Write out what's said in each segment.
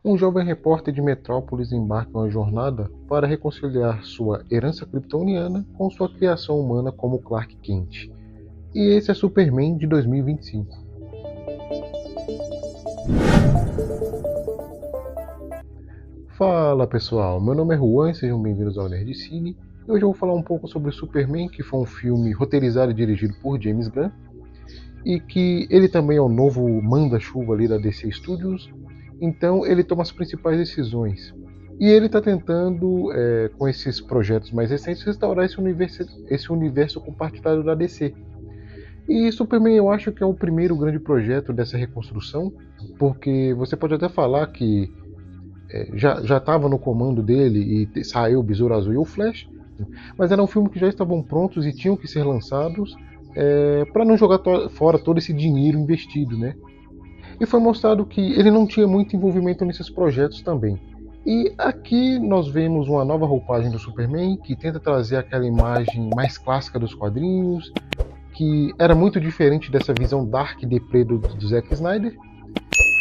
Um jovem repórter de Metrópolis embarca em uma jornada para reconciliar sua herança kryptoniana com sua criação humana como Clark Kent. E esse é Superman de 2025. Fala pessoal, meu nome é Juan e sejam bem-vindos ao Nerdcine. E hoje eu vou falar um pouco sobre Superman, que foi um filme roteirizado e dirigido por James Gunn, e que ele também é o novo manda-chuva ali da DC Studios, então ele toma as principais decisões. E ele está tentando, com esses projetos mais recentes, restaurar esse universo compartilhado da DC. E Superman eu acho que é o primeiro grande projeto dessa reconstrução, porque você pode até falar que já estava no comando dele e saiu o Besouro Azul e o Flash, mas eram filmes que já estavam prontos e tinham que ser lançados para não jogar fora todo esse dinheiro investido, né? E foi mostrado que ele não tinha muito envolvimento nesses projetos também. E aqui nós vemos uma nova roupagem do Superman, que tenta trazer aquela imagem mais clássica dos quadrinhos, que era muito diferente dessa visão dark e deprê do Zack Snyder,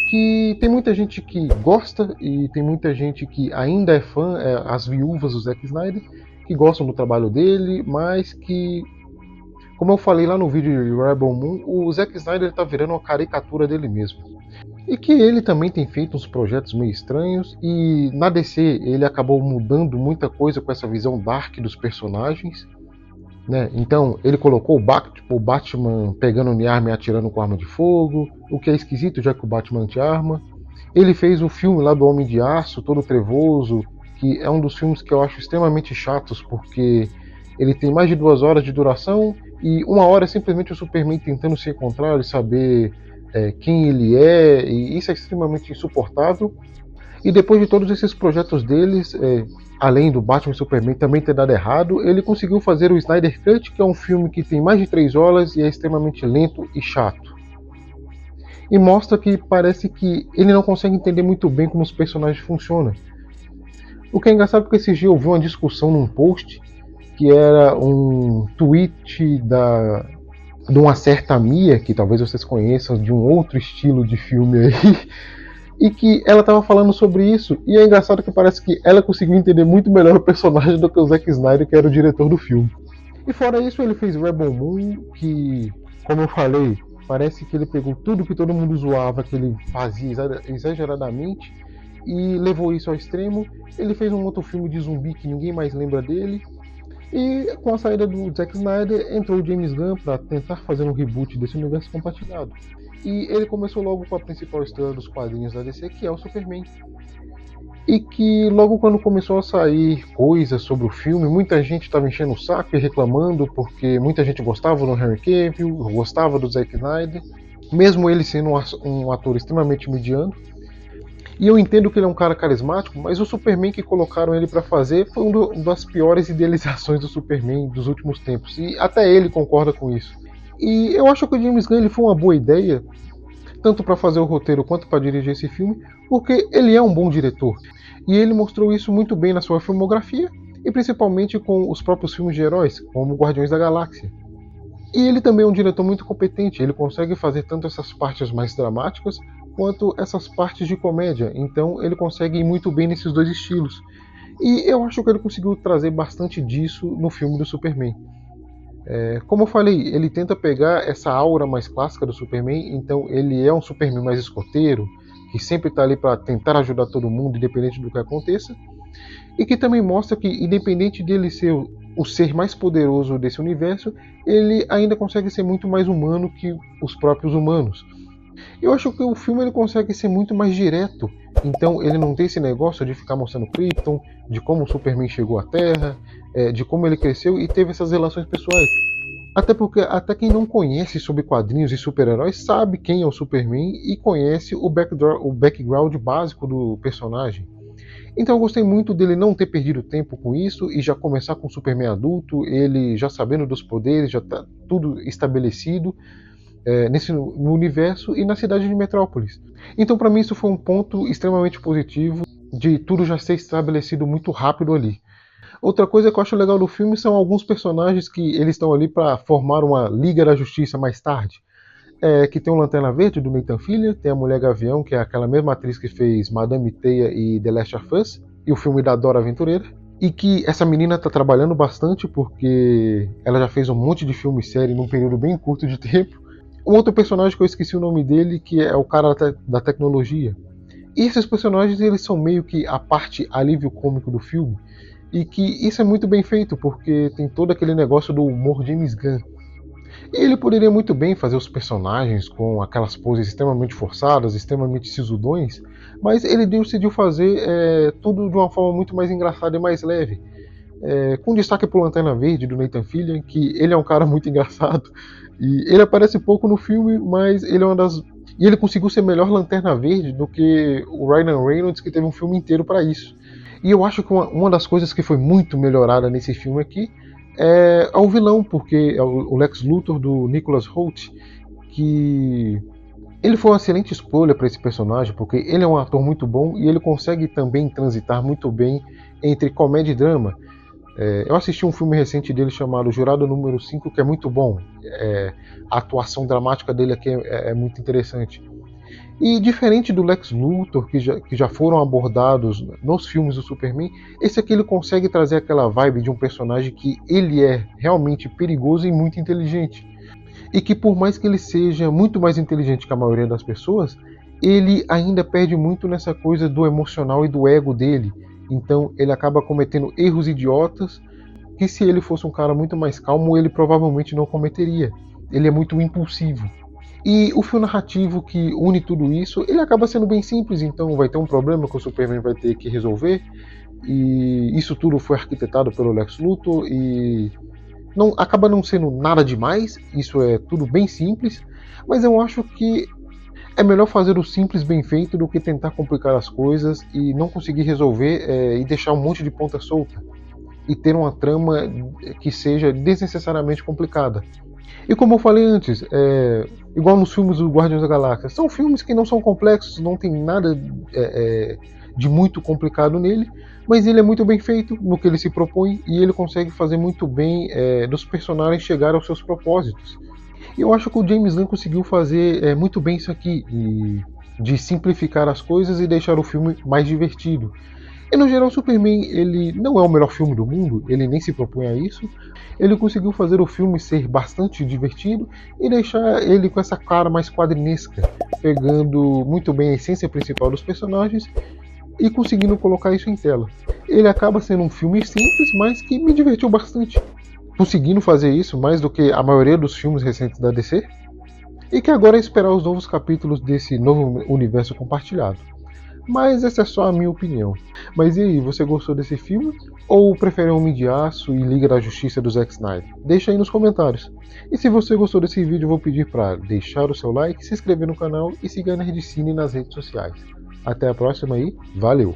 que tem muita gente que gosta e tem muita gente que ainda é fã, as viúvas do Zack Snyder, que gostam do trabalho dele, mas que, como eu falei lá no vídeo de Rebel Moon, o Zack Snyder está virando uma caricatura dele mesmo. E que ele também tem feito uns projetos meio estranhos, e na DC ele acabou mudando muita coisa com essa visão dark dos personagens, né? Então ele colocou o Batman pegando arma e atirando com arma de fogo, o que é esquisito já que o Batman tem arma. Ele fez o filme lá do Homem de Aço, todo trevoso, que é um dos filmes que eu acho extremamente chatos, porque ele tem mais de 2 horas de duração e 1 hora é simplesmente o Superman tentando se encontrar e saber quem ele é, e isso é extremamente insuportável. E depois de todos esses projetos deles, além do Batman e Superman também ter dado errado, ele conseguiu fazer o Snyder Cut, que é um filme que tem mais de 3 horas e é extremamente lento e chato. E mostra que parece que ele não consegue entender muito bem como os personagens funcionam. O que é engraçado porque esse dia eu vi uma discussão num post, que era um tweet de uma certa Mia, que talvez vocês conheçam, de um outro estilo de filme aí, e que ela estava falando sobre isso, e é engraçado que parece que ela conseguiu entender muito melhor o personagem do que o Zack Snyder, que era o diretor do filme. E fora isso, ele fez Rebel Moon, que, como eu falei, parece que ele pegou tudo que todo mundo zoava, que ele fazia exageradamente, e levou isso ao extremo. Ele fez um outro filme de zumbi que ninguém mais lembra dele, e com a saída do Zack Snyder, entrou o James Gunn para tentar fazer um reboot desse universo compartilhado. E ele começou logo com a principal estrela dos quadrinhos da DC, que é o Superman. E que logo quando começou a sair coisas sobre o filme, muita gente estava enchendo o saco e reclamando, porque muita gente gostava do Henry Cavill, gostava do Zack Snyder, mesmo ele sendo um ator extremamente mediano. E eu entendo que ele é um cara carismático, mas o Superman que colocaram ele para fazer foi uma das piores idealizações do Superman dos últimos tempos. E até ele concorda com isso. E eu acho que o James Gunn ele foi uma boa ideia, tanto para fazer o roteiro quanto para dirigir esse filme, porque ele é um bom diretor. E ele mostrou isso muito bem na sua filmografia, e principalmente com os próprios filmes de heróis, como Guardiões da Galáxia. E ele também é um diretor muito competente, ele consegue fazer tanto essas partes mais dramáticas, quanto essas partes de comédia, então ele consegue ir muito bem nesses dois estilos. E eu acho que ele conseguiu trazer bastante disso no filme do Superman. Como eu falei, ele tenta pegar essa aura mais clássica do Superman, então ele é um Superman mais escoteiro, que sempre está ali para tentar ajudar todo mundo, independente do que aconteça, e que também mostra que, independente dele ser o ser mais poderoso desse universo, ele ainda consegue ser muito mais humano que os próprios humanos. Eu acho que o filme ele consegue ser muito mais direto, então ele não tem esse negócio de ficar mostrando Krypton, de como o Superman chegou à Terra, de como ele cresceu e teve essas relações pessoais. Até porque até quem não conhece sobre quadrinhos e super-heróis sabe quem é o Superman e conhece o background básico do personagem. Então eu gostei muito dele não ter perdido tempo com isso e já começar com o Superman adulto, ele já sabendo dos poderes, já está tudo estabelecido no universo e na cidade de Metrópolis. Então para mim isso foi um ponto extremamente positivo de tudo já ser estabelecido muito rápido ali. Outra coisa que eu acho legal do filme são alguns personagens que eles estão ali para formar uma Liga da Justiça mais tarde. que tem o Lanterna Verde do Nathan Fillion, tem a Mulher Gavião, que é aquela mesma atriz que fez Madame Teia e The Last of Us, e o filme da Dora Aventureira, e que essa menina está trabalhando bastante porque ela já fez um monte de filme e série num período bem curto de tempo. Um outro personagem que eu esqueci o nome dele, que é o cara da tecnologia. E esses personagens, eles são meio que a parte alívio cômico do filme, e que isso é muito bem feito, porque tem todo aquele negócio do humor James Gunn. E ele poderia muito bem fazer os personagens com aquelas poses extremamente forçadas, extremamente sisudões, mas ele decidiu fazer tudo de uma forma muito mais engraçada e mais leve. Com destaque para o Lanterna Verde do Nathan Fillion, que ele é um cara muito engraçado, e ele aparece pouco no filme, mas ele é uma das... E ele conseguiu ser melhor Lanterna Verde do que o Ryan Reynolds, que teve um filme inteiro para isso. E eu acho que uma das coisas que foi muito melhorada nesse filme aqui é o vilão, porque é o Lex Luthor do Nicholas Hoult, que ele foi uma excelente escolha para esse personagem, porque ele é um ator muito bom e ele consegue também transitar muito bem entre comédia e drama. Eu assisti um filme recente dele chamado Jurado Número 5, que é muito bom. A atuação dramática dele aqui é muito interessante. E diferente do Lex Luthor, que já foram abordados nos filmes do Superman, esse aqui ele consegue trazer aquela vibe de um personagem que ele é realmente perigoso e muito inteligente. E que por mais que ele seja muito mais inteligente que a maioria das pessoas, ele ainda perde muito nessa coisa do emocional e do ego dele. Então ele acaba cometendo erros idiotas que se ele fosse um cara muito mais calmo, ele provavelmente não cometeria. Ele é muito impulsivo. E o fio narrativo que une tudo isso, ele acaba sendo bem simples, então vai ter um problema que o Superman vai ter que resolver, e isso tudo foi arquitetado pelo Lex Luthor, e acaba não sendo nada demais, isso é tudo bem simples, mas eu acho que é melhor fazer o simples bem feito do que tentar complicar as coisas e não conseguir resolver e deixar um monte de ponta solta, e ter uma trama que seja desnecessariamente complicada. E como eu falei antes, igual nos filmes do Guardiões da Galáxia, são filmes que não são complexos, não tem nada de muito complicado nele, mas ele é muito bem feito no que ele se propõe e ele consegue fazer muito bem dos personagens chegar aos seus propósitos. E eu acho que o James Gunn conseguiu fazer muito bem isso aqui, de simplificar as coisas e deixar o filme mais divertido. E no geral, Superman ele não é o melhor filme do mundo, ele nem se propõe a isso. Ele conseguiu fazer o filme ser bastante divertido e deixar ele com essa cara mais quadrinesca, pegando muito bem a essência principal dos personagens e conseguindo colocar isso em tela. Ele acaba sendo um filme simples, mas que me divertiu bastante, conseguindo fazer isso mais do que a maioria dos filmes recentes da DC, e que agora é esperar os novos capítulos desse novo universo compartilhado. Mas essa é só a minha opinião. Mas e aí, você gostou desse filme? Ou prefere Homem de Aço e Liga da Justiça do Zack Snyder? Deixa aí nos comentários. E se você gostou desse vídeo, eu vou pedir para deixar o seu like, se inscrever no canal e seguir a Nerdcine nas redes sociais. Até a próxima aí, valeu!